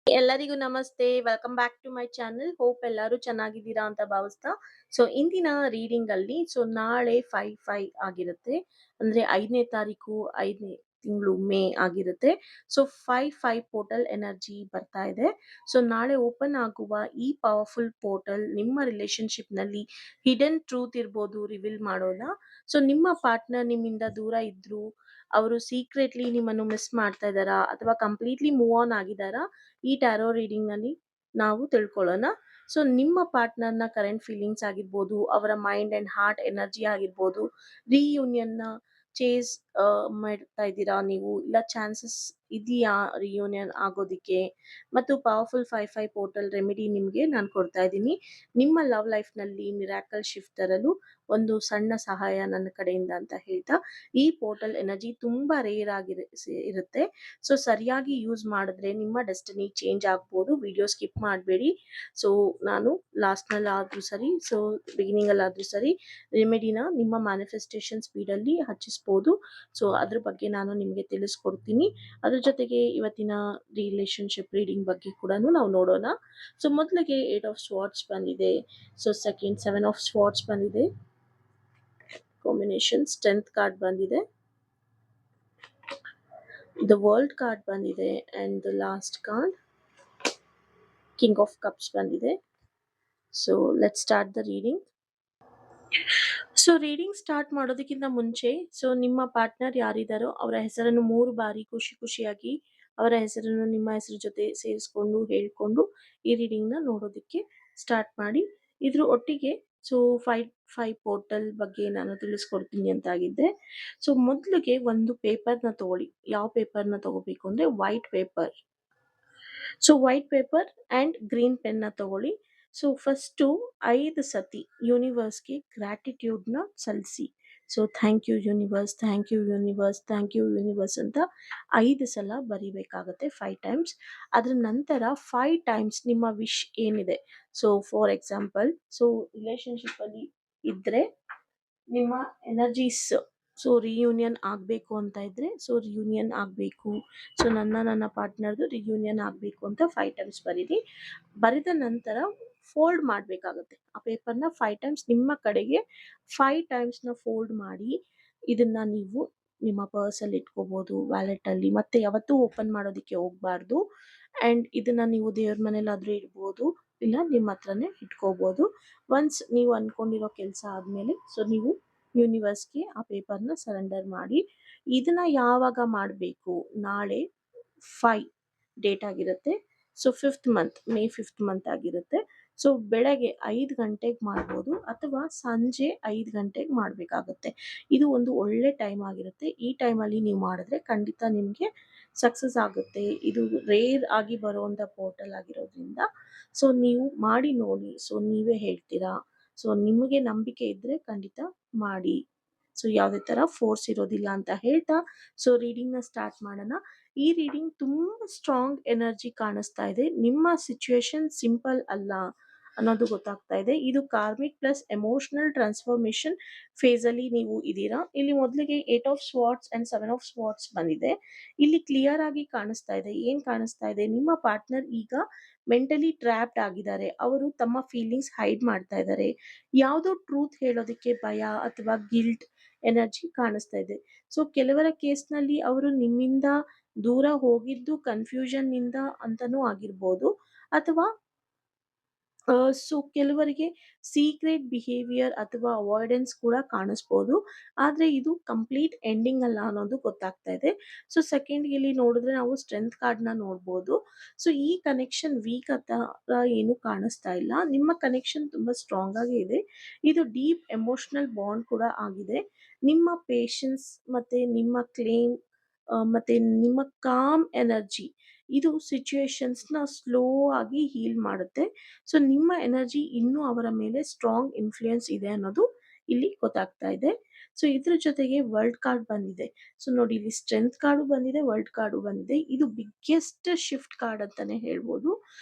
ಎಲ್ಲರಿಗೂ ನಮಸ್ತೆ. Welcome back to my channel. Hope ಎಲ್ಲರೂ ಚೆನ್ನಾಗಿದ್ದೀರಾ ಅಂತ ಭಾವಿಸ್ತಾ. ಇಂದಿನ ರೀಡಿಂಗ್ ಅಲ್ಲಿ ನಾಳೆ 5/5 ಆಗಿರುತ್ತೆ. ಅಂದ್ರೆ 5ನೇ ತಾರೀಕು 5ನೇ ತಿಂಗಳು ಮೇ ಆಗಿರುತ್ತೆ. 5/5 ಪೋರ್ಟಲ್ ಎನರ್ಜಿ ಬರ್ತಾ ಇದೆ. ನಾಳೆ ಓಪನ್ ಆಗುವ ಈ ಪವರ್ಫುಲ್ ಪೋರ್ಟಲ್ ನಿಮ್ಮ ರಿಲೇಶನ್‌ಶಿಪ್ ನಲ್ಲಿ ಹಿಡನ್ ಟ್ರೂತ್ ಇರ್ಬೋದು ರಿವೀಲ್ ಮಾಡೋಣ. ನಿಮ್ಮ ಪಾರ್ಟ್ನರ್ ನಿಮ್ಮಿಂದ ದೂರ ಇದ್ರು, ಅವರು ಸೀಕ್ರೆಟ್ಲಿ ನಿಮ್ಮನ್ನು ಮಿಸ್ ಮಾಡ್ತಾ ಇದ್ದಾರಾ ಅಥವಾ ಕಂಪ್ಲೀಟ್ಲಿ ಮೂವ್ ಆನ್ ಆಗಿದ್ದಾರಾ? ಈ ಟ್ಯಾರೋ ರೀಡಿಂಗ್ ನಲ್ಲಿ ನಾವು ತಿಳ್ಕೊಳ್ಳೋಣ. ನಿಮ್ಮ ಪಾರ್ಟ್ನರ್ನ ಕರೆಂಟ್ ಫೀಲಿಂಗ್ಸ್ ಆಗಿರ್ಬೋದು, ಅವರ ಮೈಂಡ್ ಅಂಡ್ ಹಾರ್ಟ್ ಎನರ್ಜಿ ಆಗಿರ್ಬೋದು, ರಿಯೂನಿಯನ್ ನ ಚೇಸ್ ಮಾಡ್ತಾ ಇದ್ದೀರಾ ನೀವು, ಇಲ್ಲ ಚಾನ್ಸಸ್ ಇದೆಯಾ ರಿಯೂನಿಯನ್ ಆಗೋದಿಕ್ಕೆ, ಮತ್ತು ಪವರ್ಫುಲ್ 5/5 ಪೋರ್ಟಲ್ ರೆಮಿಡಿ ನಿಮಗೆ ನಾನು ಕೊಡ್ತಾ ಇದ್ದೀನಿ. ನಿಮ್ಮ ಲವ್ ಲೈಫ್ ನಲ್ಲಿ ಮಿರಾಕಲ್ ಶಿಫ್ಟ್ ತರಲು ಒಂದು ಸಣ್ಣ ಸಹಾಯ ನನ್ನ ಕಡೆಯಿಂದ ಅಂತ ಹೇಳ್ತಾ, ಈ ಪೋರ್ಟಲ್ ಎನರ್ಜಿ ತುಂಬಾ ರೇರ್ ಆಗಿ ಇರುತ್ತೆ. ಸರಿಯಾಗಿ ಯೂಸ್ ಮಾಡಿದ್ರೆ ನಿಮ್ಮ ಡೆಸ್ಟಿನಿ ಚೇಂಜ್ ಆಗ್ಬೋದು. ವಿಡಿಯೋ ಸ್ಕಿಪ್ ಮಾಡಬೇಡಿ. ನಾನು ಲಾಸ್ಟ್ ನಲ್ಲಿ ಆದ್ರೂ ಸರಿ, ಬಿಗಿನಿಂಗ್ ಅಲ್ಲಿ ಆದ್ರೂ ಸರಿ, ರೆಮಿಡಿನ ನಿಮ್ಮ ಮ್ಯಾನಿಫೆಸ್ಟೇಷನ್ ಸ್ಪೀಡ್ ಅಲ್ಲಿ ಹಚ್ಚಿಸಬಹುದು. ಅದ್ರ ಬಗ್ಗೆ ನಾನು ನಿಮಗೆ ತಿಳಿಸ್ಕೊಡ್ತೀನಿ. ಅದ್ರ ಜೊತೆಗೆ ಇವತ್ತಿನ ರಿಲೇಶನ್ಶಿಪ್ ರೀಡಿಂಗ್ ಬಗ್ಗೆ ಕೂಡ ನಾವು ನೋಡೋಣ. ಮೊದಲಿಗೆ 8 ಆಫ್ ಸ್ವಾರ್ಡ್ಸ್ ಬಂದಿದೆ. ಸೆಕೆಂಡ್ 7 ಆಫ್ ಸ್ವಾರ್ಡ್ಸ್ ಬಂದಿದೆ. ಕಾಂಬಿನೇಷನ್ ಸ್ಟ್ರೆಂತ್ ಕಾರ್ಡ್ ಬಂದಿದೆ. ದ ವರ್ಲ್ಡ್ ಕಾರ್ಡ್ ಬಂದಿದೆ and the last card king of cups ಬಂದಿದೆ. Let's start the reading. Reading start ಮಾಡೋದಕ್ಕಿಂತ ಮುಂಚೆ ನಿಮ್ಮ ಪಾರ್ಟ್ನರ್ ಯಾರಿದ್ದಾರೋ ಅವರ ಹೆಸರನ್ನು 3 ಬಾರಿ ಖುಷಿ ಖುಷಿಯಾಗಿ ಅವರ ಹೆಸರನ್ನು ನಿಮ್ಮ ಹೆಸರು ಜೊತೆ ಸೇರಿಸ್ಕೊಂಡು ಹೇಳ್ಕೊಂಡು ಈ ರೀಡಿಂಗ್ ನ ನೋಡೋದಕ್ಕೆ ಸ್ಟಾರ್ಟ್ ಮಾಡಿ. ಇದ್ರ ಒಟ್ಟಿಗೆ 5/5 ಪೋರ್ಟಲ್ ಬಗ್ಗೆ ನಾನು ತಿಳಿಸ್ಕೊಡ್ತೀನಿ ಅಂತ ಆಗಿದ್ದೆ. ಮೊದಲಿಗೆ ಒಂದು ಪೇಪರ್ನ ತಗೊಳ್ಳಿ. ಯಾವ ಪೇಪರ್ನ ತಗೋಬೇಕು ಅಂದ್ರೆ white paper. White paper and green pen ನ ತಗೊಳ್ಳಿ. ಫಸ್ಟು 5 ಸತಿ ಯೂನಿವರ್ಸ್ಗೆ ಗ್ರಾಟಿಟ್ಯೂಡ್ನ ಸಲ್ಲಿಸಿ. Thank you universe, thank you universe, thank you universe ಅಂತ 5 ಸಲ ಬರಿಬೇಕಾಗತ್ತೆ, 5 ಟೈಮ್ಸ್. ಅದ್ರ ನಂತರ 5 ಟೈಮ್ಸ್ ನಿಮ್ಮ ವಿಶ್ ಏನಿದೆ. ಫಾರ್ ಎಕ್ಸಾಂಪಲ್, ರಿಲೇಶನ್ಶಿಪ್ ಅಲ್ಲಿ ಇದ್ರೆ ನಿಮ್ಮ ಎನರ್ಜೀಸ್ ರಿಯೂನಿಯನ್ ಆಗಬೇಕು ಅಂತ ಇದ್ರೆ ರಿಯೂನಿಯನ್ ಆಗಬೇಕು, ನನ್ನ ಪಾರ್ಟ್ನರ್ದು ರಿಯೂನಿಯನ್ ಆಗಬೇಕು ಅಂತ 5 ಟೈಮ್ಸ್ ಬರೀರಿ. ಬರೆದ ನಂತರ ಫೋಲ್ಡ್ ಮಾಡಬೇಕಾಗುತ್ತೆ ಆ ಪೇಪರ್ನ 5 ಟೈಮ್ಸ್. ನಿಮ್ಮ ಕಡೆಗೆ 5 ಟೈಮ್ಸ್ನ ಫೋಲ್ಡ್ ಮಾಡಿ ಇದನ್ನ ನೀವು ನಿಮ್ಮ ಪರ್ಸಲ್ಲಿ ಇಟ್ಕೋಬಹುದು, ವ್ಯಾಲೆಟ್ ಅಲ್ಲಿ. ಮತ್ತೆ ಯಾವತ್ತೂ ಓಪನ್ ಮಾಡೋದಕ್ಕೆ ಹೋಗ್ಬಾರ್ದು. ಅಂಡ್ ಇದನ್ನ ನೀವು ದೇವ್ರ ಮನೇಲಾದ್ರೂ ಇಡ್ಬೋದು, ಇಲ್ಲ ನಿಮ್ಮ ಹತ್ರನೇ ಇಟ್ಕೋಬಹುದು. ಒನ್ಸ್ ನೀವು ಅನ್ಕೊಂಡಿರೋ ಕೆಲಸ ಆದ್ಮೇಲೆ ನೀವು ಯೂನಿವರ್ಸ್ಗೆ ಆ ಪೇಪರ್ನ ಸರೆಂಡರ್ ಮಾಡಿ. ಇದನ್ನ ಯಾವಾಗ ಮಾಡಬೇಕು? ನಾಳೆ 5 ಡೇಟ್ ಆಗಿರುತ್ತೆ. 5th month, May 5th month ಆಗಿರುತ್ತೆ. ಬೆಳಗ್ಗೆ 5 ಗಂಟೆಗೆ ಮಾಡ್ಬೋದು ಅಥವಾ ಸಂಜೆ 5 ಗಂಟೆಗೆ ಮಾಡಬೇಕಾಗುತ್ತೆ. ಇದು ಒಂದು ಒಳ್ಳೆ ಟೈಮ್ ಆಗಿರುತ್ತೆ. ಈ ಟೈಮಲ್ಲಿ ನೀವು ಮಾಡಿದ್ರೆ ಖಂಡಿತ ನಿಮಗೆ ಸಕ್ಸಸ್ ಆಗುತ್ತೆ. ಇದು ರೇರ್ ಆಗಿ ಬರುವಂಥ ಪೋರ್ಟಲ್ ಆಗಿರೋದ್ರಿಂದ ನೀವು ಮಾಡಿ ನೋಡಿ. ನೀವೇ ಹೇಳ್ತೀರಾ. ನಿಮಗೆ ನಂಬಿಕೆ ಇದ್ರೆ ಖಂಡಿತ ಮಾಡಿ. ಯಾವುದೇ ತರ ಫೋರ್ಸ್ ಇರೋದಿಲ್ಲ ಅಂತ ಹೇಳ್ತಾ ರೀಡಿಂಗ್ ನ ಸ್ಟಾರ್ಟ್ ಮಾಡೋಣ. ಈ ರೀಡಿಂಗ್ ತುಂಬಾ ಸ್ಟ್ರಾಂಗ್ ಎನರ್ಜಿ ಕಾಣಿಸ್ತಾ ಇದೆ. ನಿಮ್ಮ ಸಿಚುವೇಶನ್ ಸಿಂಪಲ್ ಅಲ್ಲ ಅನ್ನೋದು ಗೊತ್ತಾಗ್ತಾ ಇದೆ. ಇದು karmic plus emotional transformation phase ಅಲ್ಲಿ ನೀವು ಇದೀರಾ. ಇಲ್ಲಿ ಮೊದಲಿಗೆ 8 of swords and 7 of swords ಬಂದಿದೆ. ಇಲ್ಲಿ ಕ್ಲಿಯರ್ ಆಗಿ ಕಾಣಿಸ್ತಾ ಇದೆ. ಏನ್ ಕಾಣಿಸ್ತಾ ಇದೆ? ನಿಮ್ಮ ಪಾರ್ಟ್ನರ್ ಈಗ ಮೆಂಟಲಿ ಟ್ರ್ಯಾಪ್ಡ್ ಆಗಿದ್ದಾರೆ. ಅವರು ತಮ್ಮ ಫೀಲಿಂಗ್ಸ್ ಹೈಡ್ ಮಾಡ್ತಾ ಇದ್ದಾರೆ. ಯಾವುದೋ ಟ್ರೂತ್ ಹೇಳೋದಕ್ಕೆ ಭಯ ಅಥವಾ ಗಿಲ್ಟ್ ಎನರ್ಜಿ ಕಾಣಿಸ್ತಾ ಇದೆ. ಕೆಲವರ ಕೇಸ್ನಲ್ಲಿ ಅವರು ನಿಮ್ಮಿಂದ ದೂರ ಹೋಗಿದ್ದು ಕನ್ಫ್ಯೂಷನ್ ನಿಂದ ಅಂತಾನೂ ಆಗಿರ್ಬೋದು, ಅಥವಾ ಕೆಲವರಿಗೆ ಸೀಕ್ರೆಟ್ ಬಿಹೇವಿಯರ್ ಅಥವಾ ಅವಾಯ್ಡೆನ್ಸ್ ಕೂಡ ಕಾಣಿಸ್ಬೋದು. ಆದ್ರೆ ಇದು ಕಂಪ್ಲೀಟ್ ಎಂಡಿಂಗ್ ಅಲ್ಲ ಅನ್ನೋದು ಗೊತ್ತಾಗ್ತಾ ಇದೆ. ಸೆಕೆಂಡ್ ಇಲ್ಲಿ ನೋಡಿದ್ರೆ ನಾವು ಸ್ಟ್ರೆಂತ್ ಕಾರ್ಡ್ ನ ನೋಡ್ಬೋದು. ಈ ಕನೆಕ್ಷನ್ ವೀಕ್ ಅಥವಾ ಏನು ಕಾಣಿಸ್ತಾ ಇಲ್ಲ. ನಿಮ್ಮ ಕನೆಕ್ಷನ್ ತುಂಬಾ ಸ್ಟ್ರಾಂಗ್ ಆಗಿ ಇದೆ. ಇದು ಡೀಪ್ ಎಮೋಷನಲ್ ಬಾಂಡ್ ಕೂಡ ಆಗಿದೆ. ನಿಮ್ಮ ಪೇಷನ್ಸ್ ಮತ್ತೆ ನಿಮ್ಮ ಕ್ಲೇಮ್ ಮತ್ತೆ ನಿಮ್ಮ ಕಾಮ್ ಎನರ್ಜಿ ಇದು ಸಿಚುಯೇಷನ್ಸ್ ನ ಸ್ಲೋ ಆಗಿ ಹೀಲ್ ಮಾಡುತ್ತೆ. ನಿಮ್ಮ ಎನರ್ಜಿ ಇನ್ನೂ ಅವರ ಮೇಲೆ ಸ್ಟ್ರಾಂಗ್ ಇನ್ಫ್ಲೂಯೆನ್ಸ್ ಇದೆ ಅನ್ನೋದು ಇಲ್ಲಿ ಗೊತ್ತಾಗ್ತಾ ಇದೆ. ಇದ್ರ ಜೊತೆಗೆ ವರ್ಲ್ಡ್ ಕಾರ್ಡ್ ಬಂದಿದೆ. ನೋಡಿ, ಇಲ್ಲಿ ಸ್ಟ್ರೆಂತ್ ಕಾರ್ಡು ಬಂದಿದೆ, ವರ್ಲ್ಡ್ ಕಾರ್ಡು ಬಂದಿದೆ. ಇದು ಬಿಗ್ಗೆಸ್ಟ್ ಶಿಫ್ಟ್ ಕಾರ್ಡ್ ಅಂತಾನೆ ಹೇಳ್ಬೋದು.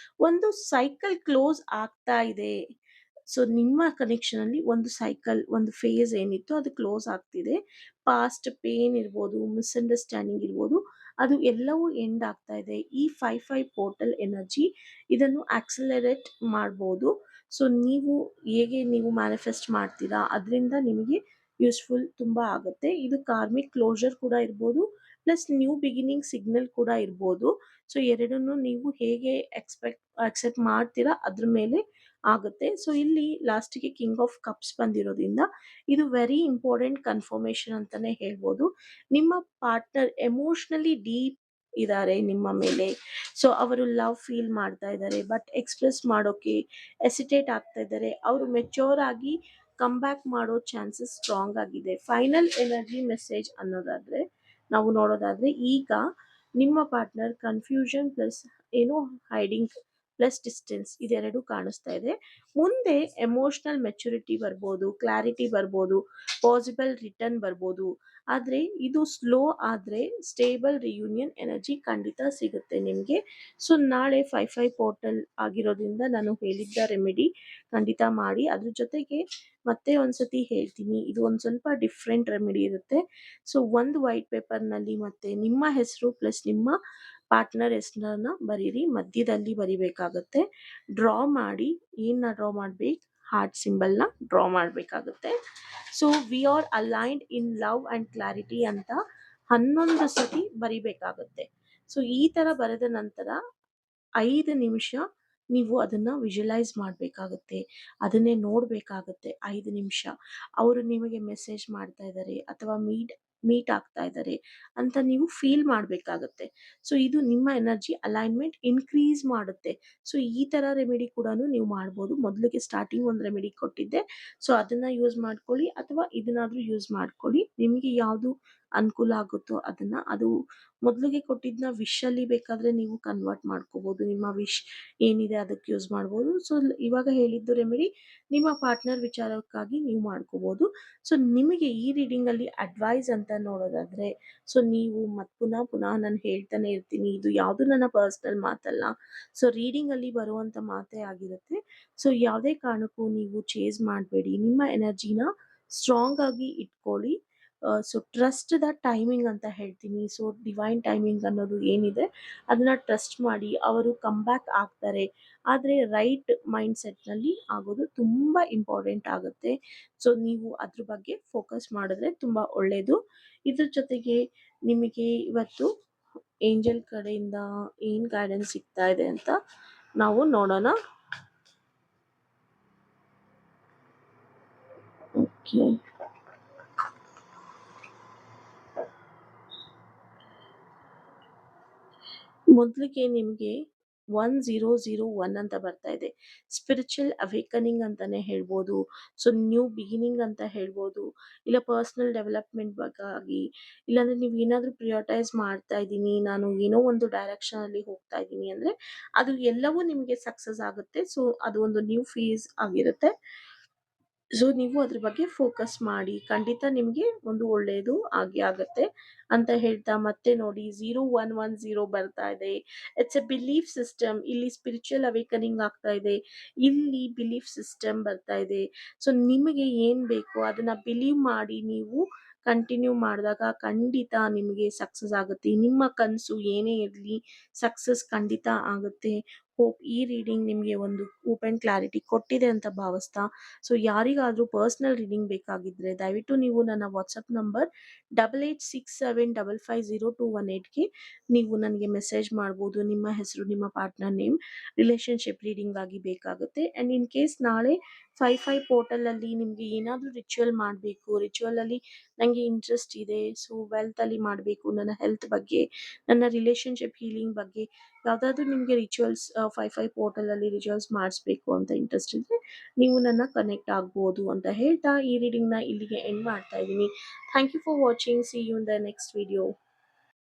ಒಂದು ಸೈಕಲ್ ಕ್ಲೋಸ್ ಆಗ್ತಾ ಇದೆ. ನಿಮ್ಮ ಕನೆಕ್ಷನ್ ಅಲ್ಲಿ ಒಂದು ಸೈಕಲ್, ಒಂದು ಫೇಸ್ ಏನಿತ್ತು ಅದು ಕ್ಲೋಸ್ ಆಗ್ತಿದೆ. ಪಾಸ್ಟ್ ಪೇನ್ ಇರ್ಬೋದು, ಮಿಸ್ಅಂಡರ್ಸ್ಟ್ಯಾಂಡಿಂಗ್ ಇರ್ಬೋದು, ಅದು ಎಲ್ಲವೂ ಎಂಡ್ ಆಗ್ತಾ ಇದೆ. ಈ 5-5 ಪೋರ್ಟಲ್ ಎನರ್ಜಿ ಇದನ್ನು ಆಕ್ಸಲರೇಟ್ ಮಾಡ್ಬೋದು. ಸೊ ನೀವು ಹೇಗೆ ನೀವು ಮ್ಯಾನಿಫೆಸ್ಟ್ ಮಾಡ್ತೀರಾ ಅದರಿಂದ ನಿಮಗೆ ಯೂಸ್ಫುಲ್ ತುಂಬ ಆಗುತ್ತೆ. ಇದು ಕಾರ್ಮಿಕ್ ಕ್ಲೋಷರ್ ಕೂಡ ಇರ್ಬೋದು, ಪ್ಲಸ್ ನ್ಯೂ ಬಿಗಿನಿಂಗ್ ಸಿಗ್ನಲ್ ಕೂಡ ಇರ್ಬೋದು. ಸೊ ಎರಡನ್ನೂ ನೀವು ಹೇಗೆ ಅಕ್ಸೆಪ್ಟ್ ಮಾಡ್ತೀರಾ ಅದ್ರ ಮೇಲೆ ಆಗುತ್ತೆ. ಸೊ ಇಲ್ಲಿ ಲಾಸ್ಟಿಗೆ ಕಿಂಗ್ ಆಫ್ ಕಪ್ಸ್ ಬಂದಿರೋದ್ರಿಂದ ಇದು ವೆರಿ ಇಂಪಾರ್ಟೆಂಟ್ ಕನ್ಫರ್ಮೇಶನ್ ಅಂತಾನೆ ಹೇಳ್ಬೋದು. ನಿಮ್ಮ ಪಾರ್ಟ್ನರ್ ಎಮೋಷ್ನಲಿ ಡೀಪ್ ಇದ್ದಾರೆ ನಿಮ್ಮ ಮೇಲೆ. ಸೊ ಅವರು ಲವ್ ಫೀಲ್ ಮಾಡ್ತಾ ಇದ್ದಾರೆ, ಬಟ್ ಎಕ್ಸ್ಪ್ರೆಸ್ ಮಾಡೋಕೆ ಎಸಿಟೇಟ್ ಆಗ್ತಾ ಇದ್ದಾರೆ. ಅವರು ಮೆಚೋರ್ ಆಗಿ ಕಮ್ ಬ್ಯಾಕ್ ಮಾಡೋ ಚಾನ್ಸಸ್ ಸ್ಟ್ರಾಂಗ್ ಆಗಿದೆ. ಫೈನಲ್ ಎನರ್ಜಿ ಮೆಸೇಜ್ ಅನ್ನೋದಾದ್ರೆ ನಾವು ನೋಡೋದಾದ್ರೆ, ಈಗ ನಿಮ್ಮ ಪಾರ್ಟ್ನರ್ ಕನ್ಫ್ಯೂಷನ್ ಪ್ಲಸ್ ಏನೋ ಹೈಡಿಂಗ್ ಪ್ಲಸ್ ಡಿಸ್ಟೆನ್ಸ್ ಇದೆರಡು ಕಾಣಿಸ್ತಾ ಇದೆ. ಮುಂದೆ ಎಮೋಷನಲ್ ಮೆಚುರಿಟಿ ಬರ್ಬೋದು, ಕ್ಲಾರಿಟಿ ಬರ್ಬೋದು, ಪಾಸಿಬಲ್ ರಿಟರ್ನ್ ಬರ್ಬೋದು. ಆದರೆ ಇದು ಸ್ಲೋ ಆದರೆ ಸ್ಟೇಬಲ್ ರಿಯೂನಿಯನ್ ಎನರ್ಜಿ ಖಂಡಿತ ಸಿಗುತ್ತೆ ನಿಮಗೆ. ಸೊ ನಾಳೆ 5-5 ಪೋರ್ಟಲ್ ಆಗಿರೋದ್ರಿಂದ ನಾನು ಹೇಳಿದ್ದ ರೆಮಿಡಿ ಖಂಡಿತ ಮಾಡಿ. ಅದ್ರ ಜೊತೆಗೆ ಮತ್ತೆ ಒಂದ್ಸತಿ ಹೇಳ್ತೀನಿ, ಇದು ಒಂದು ಸ್ವಲ್ಪ ಡಿಫ್ರೆಂಟ್ ರೆಮಿಡಿ ಇರುತ್ತೆ. ಸೊ ಒಂದು ವೈಟ್ ಪೇಪರ್ನಲ್ಲಿ ಮತ್ತೆ ನಿಮ್ಮ ಹೆಸರು ಪ್ಲಸ್ ನಿಮ್ಮ ಪಾರ್ಟ್ನರ್ ಹೆಸರನ್ನ ಬರೀರಿ, ಮಧ್ಯದಲ್ಲಿ ಬರಿಬೇಕಾಗತ್ತೆ. ಡ್ರಾ ಮಾಡಿ, ಏನ ಡ್ರಾ ಮಾಡ್ಬೇಕು, ಹಾರ್ಟ್ ಸಿಂಬಲ್ನ ಡ್ರಾ ಮಾಡಬೇಕಾಗುತ್ತೆ. So we are aligned in love and clarity ಅಂತ 11 ಸತಿ ಬರಿಬೇಕಾಗುತ್ತೆ. ಸೊ ಈ ತರ ಬರೆದ ನಂತರ 5 ನಿಮಿಷ ನೀವು ಅದನ್ನ ವಿಜುವಲೈಸ್ ಮಾಡಬೇಕಾಗುತ್ತೆ, ಅದನ್ನೇ ನೋಡಬೇಕಾಗುತ್ತೆ. 5 ನಿಮಿಷ ಅವರು ನಿಮಗೆ ಮೆಸೇಜ್ ಮಾಡ್ತಾ ಇದ್ದಾರೆ ಅಥವಾ ಮೀಟ್ ಆಗ್ತಾ ಇದ್ದಾರೆ ಅಂತ ನೀವು ಫೀಲ್ ಮಾಡಬೇಕಾಗುತ್ತೆ. ಸೊ ಇದು ನಿಮ್ಮ ಎನರ್ಜಿ ಅಲೈನ್ಮೆಂಟ್ ಇನ್ಕ್ರೀಸ್ ಮಾಡುತ್ತೆ. ಸೊ ಈ ತರ ರೆಮಿಡಿ ಕೂಡ ನೀವು ಮಾಡ್ಬೋದು. ಮೊದಲಿಗೆ ಸ್ಟಾರ್ಟಿಂಗ್ ಒಂದು ರೆಮಿಡಿ ಕೊಟ್ಟಿದ್ದೆ, ಸೊ ಅದನ್ನ ಯೂಸ್ ಮಾಡ್ಕೊಳ್ಳಿ ಅಥವಾ ಇದನ್ನಾದ್ರೂ ಯೂಸ್ ಮಾಡ್ಕೊಳ್ಳಿ. ನಿಮಗೆ ಯಾವುದು ಅನುಕೂಲ ಆಗುತ್ತೋ ಅದನ್ನ. ಅದು ಮೊದಲಿಗೆ ಕೊಟ್ಟಿದ್ದನ್ನ ವಿಶ್ ಅಲ್ಲಿ ಬೇಕಾದ್ರೆ ನೀವು ಕನ್ವರ್ಟ್ ಮಾಡ್ಕೋಬಹುದು, ನಿಮ್ಮ ವಿಶ್ ಏನಿದೆ ಅದಕ್ಕೆ ಯೂಸ್ ಮಾಡ್ಬೋದು. ಸೊ ಇವಾಗ ಹೇಳಿದ್ದು ರೆಮಿಡಿ ನಿಮ್ಮ ಪಾರ್ಟ್ನರ್ ವಿಚಾರಕ್ಕಾಗಿ ನೀವು ಮಾಡ್ಕೋಬಹುದು. ಸೊ ನಿಮಗೆ ಈ ರೀಡಿಂಗ್ ಅಲ್ಲಿ ಅಡ್ವೈಸ್ ಅಂತ ನೋಡೋದಾದ್ರೆ, ಸೊ ನೀವು ಪುನಃ ಪುನಃ ನಾನು ಹೇಳ್ತಾನೆ ಇರ್ತೀನಿ, ಇದು ಯಾವುದು ನನ್ನ ಪರ್ಸನಲ್ ಮಾತಲ್ಲ. ಸೊ ರೀಡಿಂಗ್ ಅಲ್ಲಿ ಬರುವಂತ ಮಾತೇ ಆಗಿರುತ್ತೆ. ಸೊ ಯಾವುದೇ ಕಾರಣಕ್ಕೂ ನೀವು ಚೇಸ್ ಮಾಡಬೇಡಿ, ನಿಮ್ಮ ಎನರ್ಜಿನ ಸ್ಟ್ರಾಂಗ್ ಆಗಿ ಇಟ್ಕೊಳ್ಳಿ. ಸೊ ಟ್ರಸ್ಟ್ ದ ಟೈಮಿಂಗ್ ಅಂತ ಹೇಳ್ತೀನಿ. ಸೊ ಡಿವೈನ್ ಟೈಮಿಂಗ್ ಅನ್ನೋದು ಏನಿದೆ ಅದನ್ನ ಟ್ರಸ್ಟ್ ಮಾಡಿ. ಅವರು ಕಮ್ ಬ್ಯಾಕ್ ಆಗ್ತಾರೆ, ಆದರೆ ರೈಟ್ ಮೈಂಡ್ ಸೆಟ್ನಲ್ಲಿ ಆಗೋದು ತುಂಬ ಇಂಪಾರ್ಟೆಂಟ್ ಆಗುತ್ತೆ. ಸೊ ನೀವು ಅದ್ರ ಬಗ್ಗೆ ಫೋಕಸ್ ಮಾಡಿದ್ರೆ ತುಂಬ ಒಳ್ಳೆಯದು. ಇದ್ರ ಜೊತೆಗೆ ನಿಮಗೆ ಇವತ್ತು ಏಂಜಲ್ ಕಡೆಯಿಂದ ಏನು ಗೈಡೆನ್ಸ್ ಸಿಗ್ತಾ ಇದೆ ಅಂತ ನಾವು ನೋಡೋಣ. ಓಕೆ, ಮೊದಲಿಗೆ ನಿಮಗೆ 1001 ಅಂತ ಬರ್ತಾ ಇದೆ. ಸ್ಪಿರಿಚುವಲ್ ಅವೇಕನಿಂಗ್ ಅಂತಾನೆ ಹೇಳ್ಬೋದು. ಸೊ ನ್ಯೂ ಬಿಗಿನಿಂಗ್ ಅಂತ ಹೇಳ್ಬೋದು, ಇಲ್ಲ ಪರ್ಸನಲ್ ಡೆವಲಪ್ಮೆಂಟ್ ಬಗ್ಗೆ, ಇಲ್ಲಾಂದ್ರೆ ನೀವು ಏನಾದರೂ ಪ್ರಿಯೋಟೈಸ್ ಮಾಡ್ತಾ ಇದ್ದೀನಿ, ನಾನು ಏನೋ ಒಂದು ಡೈರೆಕ್ಷನ್ ಅಲ್ಲಿ ಹೋಗ್ತಾ ಇದ್ದೀನಿ ಅಂದ್ರೆ ಅದು ಎಲ್ಲವೂ ನಿಮಗೆ ಸಕ್ಸಸ್ ಆಗುತ್ತೆ. ಸೊ ಅದು ಒಂದು ನ್ಯೂ ಫೇಸ್ ಆಗಿರುತ್ತೆ. ಸೊ ನೀವು ಅದ್ರ ಬಗ್ಗೆ ಫೋಕಸ್ ಮಾಡಿ, ಖಂಡಿತ ನಿಮಗೆ ಒಂದು ಒಳ್ಳೆಯದು ಆಗಿ ಆಗುತ್ತೆ ಅಂತ ಹೇಳ್ತಾ, ಮತ್ತೆ ನೋಡಿ 0110 ಬರ್ತಾ ಇದೆ. It's A belief system. ಇಲ್ಲಿ ಸ್ಪಿರಿಚುವಲ್ ಅವೇಕನಿಂಗ್ ಆಗ್ತಾ ಇದೆ, ಇಲ್ಲಿ ಬಿಲೀಫ್ ಸಿಸ್ಟಮ್ ಬರ್ತಾ ಇದೆ. ಸೊ ನಿಮಗೆ ಏನ್ ಬೇಕು ಅದನ್ನ ಬಿಲೀವ್ ಮಾಡಿ ನೀವು ಕಂಟಿನ್ಯೂ ಮಾಡಿದಾಗ ಖಂಡಿತ ನಿಮಗೆ ಸಕ್ಸಸ್ ಆಗುತ್ತೆ. ನಿಮ್ಮ ಕನಸು ಏನೇ ಇರಲಿ ಸಕ್ಸಸ್ ಖಂಡಿತ ಆಗುತ್ತೆ. ಹೋಪ್ ಈ ರೀಡಿಂಗ್ ನಿಮಗೆ ಒಂದು ಓಪನ್ ಕ್ಲಾರಿಟಿ ಕೊಟ್ಟಿದೆ ಅಂತ ಭಾವಿಸ್ತಾ, ಸೊ ಯಾರಿಗಾದರೂ ಪರ್ಸ್ನಲ್ ರೀಡಿಂಗ್ ಬೇಕಾಗಿದ್ದರೆ ದಯವಿಟ್ಟು ನೀವು ನನ್ನ ವಾಟ್ಸಪ್ ನಂಬರ್ 8867550218ಗೆ ನೀವು ನನಗೆ ಮೆಸೇಜ್ ಮಾಡ್ಬೋದು. ನಿಮ್ಮ ಹೆಸರು, ನಿಮ್ಮ ಪಾರ್ಟ್ನರ್ ನೇಮ್, ರಿಲೇಷನ್ಶಿಪ್ ರೀಡಿಂಗ್ ಆಗಿ ಬೇಕಾಗುತ್ತೆ. ಆ್ಯಂಡ್ ಇನ್ ಕೇಸ್ ನಾಳೆ 5-5 ಪೋರ್ಟಲಲ್ಲಿ ನಿಮಗೆ ಏನಾದರೂ ರಿಚುವಲ್ ಮಾಡಬೇಕು, ರಿಚುವಲಲ್ಲಿ ನನಗೆ ಇಂಟ್ರೆಸ್ಟ್ ಇದೆ, ಸೊ ವೆಲ್ತಲ್ಲಿ ಮಾಡಬೇಕು, ನನ್ನ ಹೆಲ್ತ್ ಬಗ್ಗೆ, ನನ್ನ ರಿಲೇಷನ್ಶಿಪ್ ಹೀಲಿಂಗ್ ಬಗ್ಗೆ ಯಾವುದಾದ್ರೂ ನಿಮಗೆ ರಿಚುವಲ್ಸ್ 5-5 ಪೋರ್ಟಲಲ್ಲಿ ರಿಚುವಲ್ಸ್ ಮಾಡಿಸ್ಬೇಕು ಅಂತ ಇಂಟ್ರೆಸ್ಟ್ ಇದ್ದರೆ ನೀವು ನನ್ನ ಕನೆಕ್ಟ್ ಆಗ್ಬೋದು ಅಂತ ಹೇಳ್ತಾ ಈ ರೀಡಿಂಗ್ನ ಇಲ್ಲಿಗೆ ಎಂಡ್ ಮಾಡ್ತಾ ಇದ್ದೀನಿ. Thank you for watching. See you in the next video.